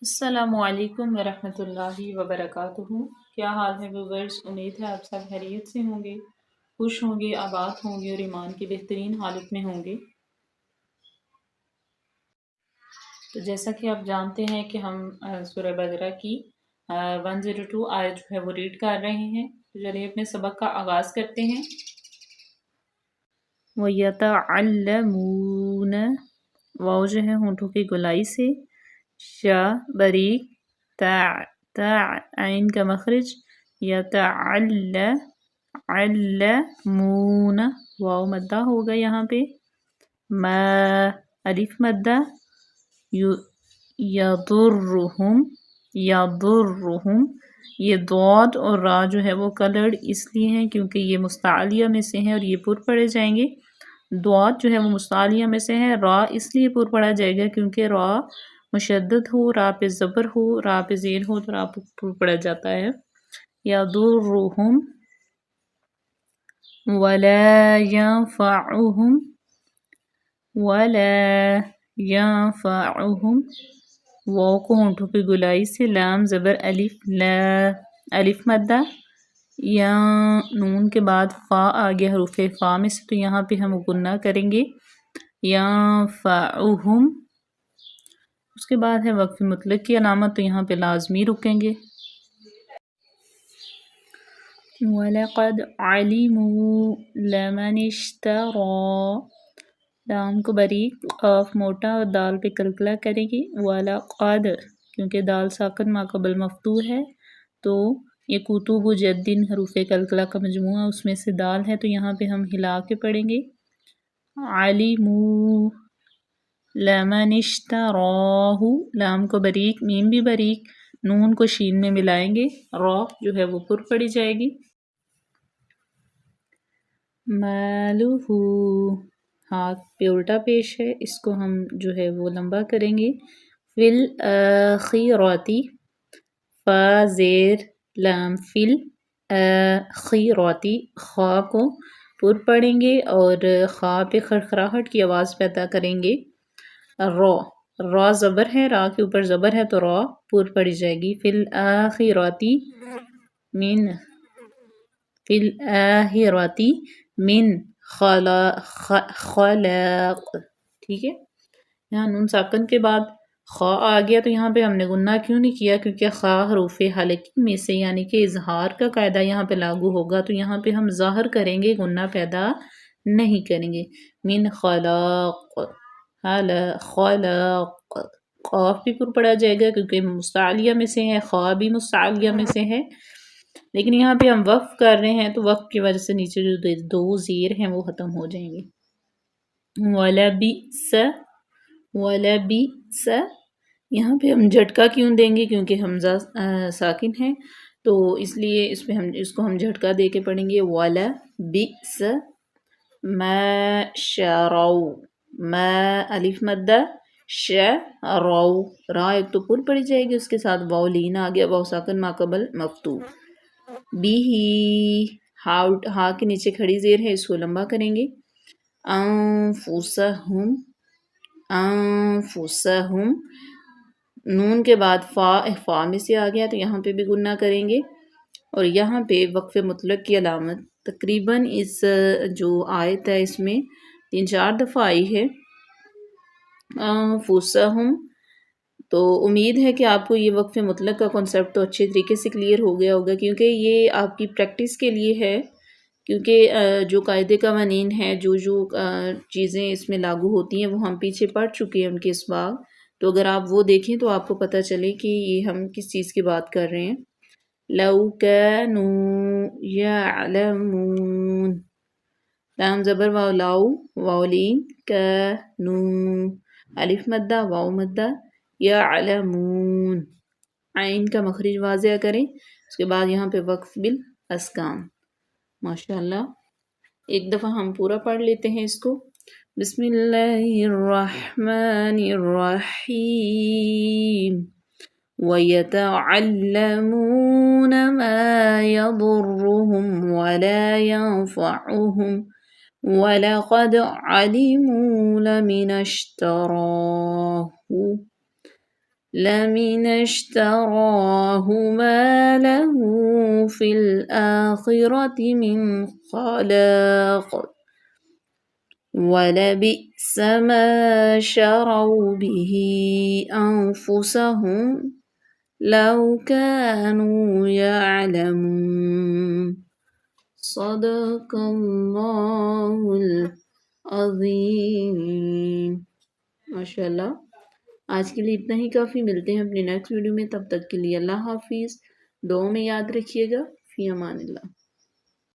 السلام علیکم ورحمۃ اللہ وبرکاتہ۔ کیا حال ہے ویورز؟ امید ہے آپ سب خیریت سے ہوں گے، خوش ہوں گے، آباد ہوں گے اور ایمان کی بہترین حالت میں ہوں گے۔ تو جیسا کہ آپ جانتے ہیں کہ ہم سورہ بقرہ کی 102 آیت جو ہے وہ ریڈ کر رہے ہیں۔ تو چلیے اپنے سبق کا آغاز کرتے ہیں۔ وَيَتَعَلَّمُونَ، واو جو ہے ہونٹوں کی گولائی سے، شا باریک، تا تا عین کا مخرج، یتعلمون، واو مدہ ہوگا یہاں پہ، ما الف مدہ، یضرہم، یضرہم، یہ ضاد اور را جو ہے وہ کلرڈ اس لیے ہیں کیونکہ یہ مستعلیہ میں سے ہیں اور یہ پر پڑھے جائیں گے۔ ضاد جو ہے وہ مستعلیہ میں سے ہے، را اس لیے پر پڑھا جائے گا کیونکہ را مشدد ہو، را پہ زبر ہو، را پہ زیر ہو تو را پر پڑھا جاتا ہے۔ یضرہم ولا ینفعہم، ولا ینفعہم، واو کو ہونٹوں کی گولائی سے، لام زبر الف، لا الف مدہ، یا نون کے بعد فا آگیا حروف فا میں سے، تو یہاں پہ ہم غنہ کریں گے، ینفعہم۔ اس کے بعد ہے وقف مطلق کی علامت، تو یہاں پہ لازمی رکیں گے۔ وَلَقَدْ عَلِمُوا لَمَنِ اشْتَرَى، لام کو باریک، قاف موٹا اور دال پہ کلکلہ کرے گی، وَلَقَدْ کیونکہ دال ساکن ما قبل مفتوح ہے تو یہ کتب جدن حروف کلکلہ کا مجموعہ اس میں سے دال ہے، تو یہاں پہ ہم ہلا کے پڑھیں گے، عَلِمُوا لَمَنِ اشْتَرَاهُ، لام کو باریک، میم بھی باریک، نون کو شین میں ملائیں گے، را جو ہے وہ پر پڑی جائے گی۔ مالہ، ہاتھ پہ الٹا پیش ہے، اس کو ہم جو ہے وہ لمبا کریں گے، فی الآخرۃ، فا زیر لام، فی الآخرۃ، خا کو پر پڑھیں گے اور خا پہ خڑخڑاہٹ کی آواز پیدا کریں گے، را زبر ہے، را کے اوپر زبر ہے تو را پر پڑی جائے گی، فی الآخرۃ من، فی الآخرۃ من خلاق، ٹھیک ہے۔ یہاں نون ساکن کے بعد خا آ گیا تو یہاں پہ ہم نے غنہ کیوں نہیں کیا؟ کیونکہ خا حروف حلقی میں سے یعنی کہ اظہار کا قاعدہ یہاں پہ لاگو ہوگا، تو یہاں پہ ہم ظاہر کریں گے، غنہ پیدا نہیں کریں گے۔ من خلاق، خلاق، قاف بھی پر پڑا جائے گا کیونکہ مستعلیہ میں سے ہے، خا بھی مستعلیہ میں سے ہے، لیکن یہاں پہ ہم وقف کر رہے ہیں تو وقف کی وجہ سے نیچے جو دو زیر ہیں وہ ختم ہو جائیں گے۔ وَلَبِئْسَ، وَلَبِئْسَ، یہاں پہ ہم جھٹکا کیوں دیں گے؟ کیونکہ حمزہ ساکن ہے تو اس لیے اس کو ہم جھٹکا دے کے پڑھیں گے، وَلَبِئْسَ مَا شَرَوْا، ما الف مدہ، شَرَوْا، را ایک تو پر پڑی جائے گی، اس کے ساتھ واو لین آ گیا، واو ساکن ما قبل مفتوح، بیہی، ہا کے نیچے کھڑی زیر ہے، اس کو لمبا کریں گے، انفسہم، انفسہم، نون کے بعد فا میں سے آ گیا تو یہاں پہ بھی غنہ کریں گے، اور یہاں پہ وقف مطلق کی علامت تقریباً اس جو آیت ہے اس میں 3-4 دفعہ آئی ہے، انفسہم، تو امید ہے کہ آپ کو یہ وقف مطلق کا کنسیپٹ تو اچھے طریقے سے کلیئر ہو گیا ہوگا، کیونکہ یہ آپ کی پریکٹس کے لیے ہے، کیونکہ جو قاعدے قوانین ہیں، جو چیزیں اس میں لاگو ہوتی ہیں وہ ہم پیچھے پڑھ چکے ہیں ان کے اسباق، تو اگر آپ وہ دیکھیں تو آپ کو پتہ چلے کہ یہ ہم کس چیز کی بات کر رہے ہیں۔ لو كانوا يعلمون، لام زبر واو لاؤ، واو لین، نو الف مدہ، واو مدہ، یعلمون، عین کا مخرج واضح کریں، اس کے بعد یہاں پہ وقف بالاسکان۔ ماشاءاللہ، ایک دفعہ ہم پورا پڑھ لیتے ہیں اس کو۔ بسم اللہ الرحمن الرحیم، وَيَتَعَلَّمُونَ مَا يَضُرُّهُمْ وَلَا يَنفَعُهُمْ وَلَقَدْ عَلِمُوا لَمَنِ اشْتَرَاهُ لمن اشتراه ما له في الآخرة من خلاق ولبئس ما شروا به أنفسهم لو كانوا يعلمون صدق اللہ العظیم. ماشاء اللہ. آج کے لیے اتنا ہی کافی. ملتے ہیں اپنے نیکسٹ ویڈیو میں. تب تک کے لیے اللہ حافظ. دعاؤں میں یاد رکھیے گا. فی امان اللہ.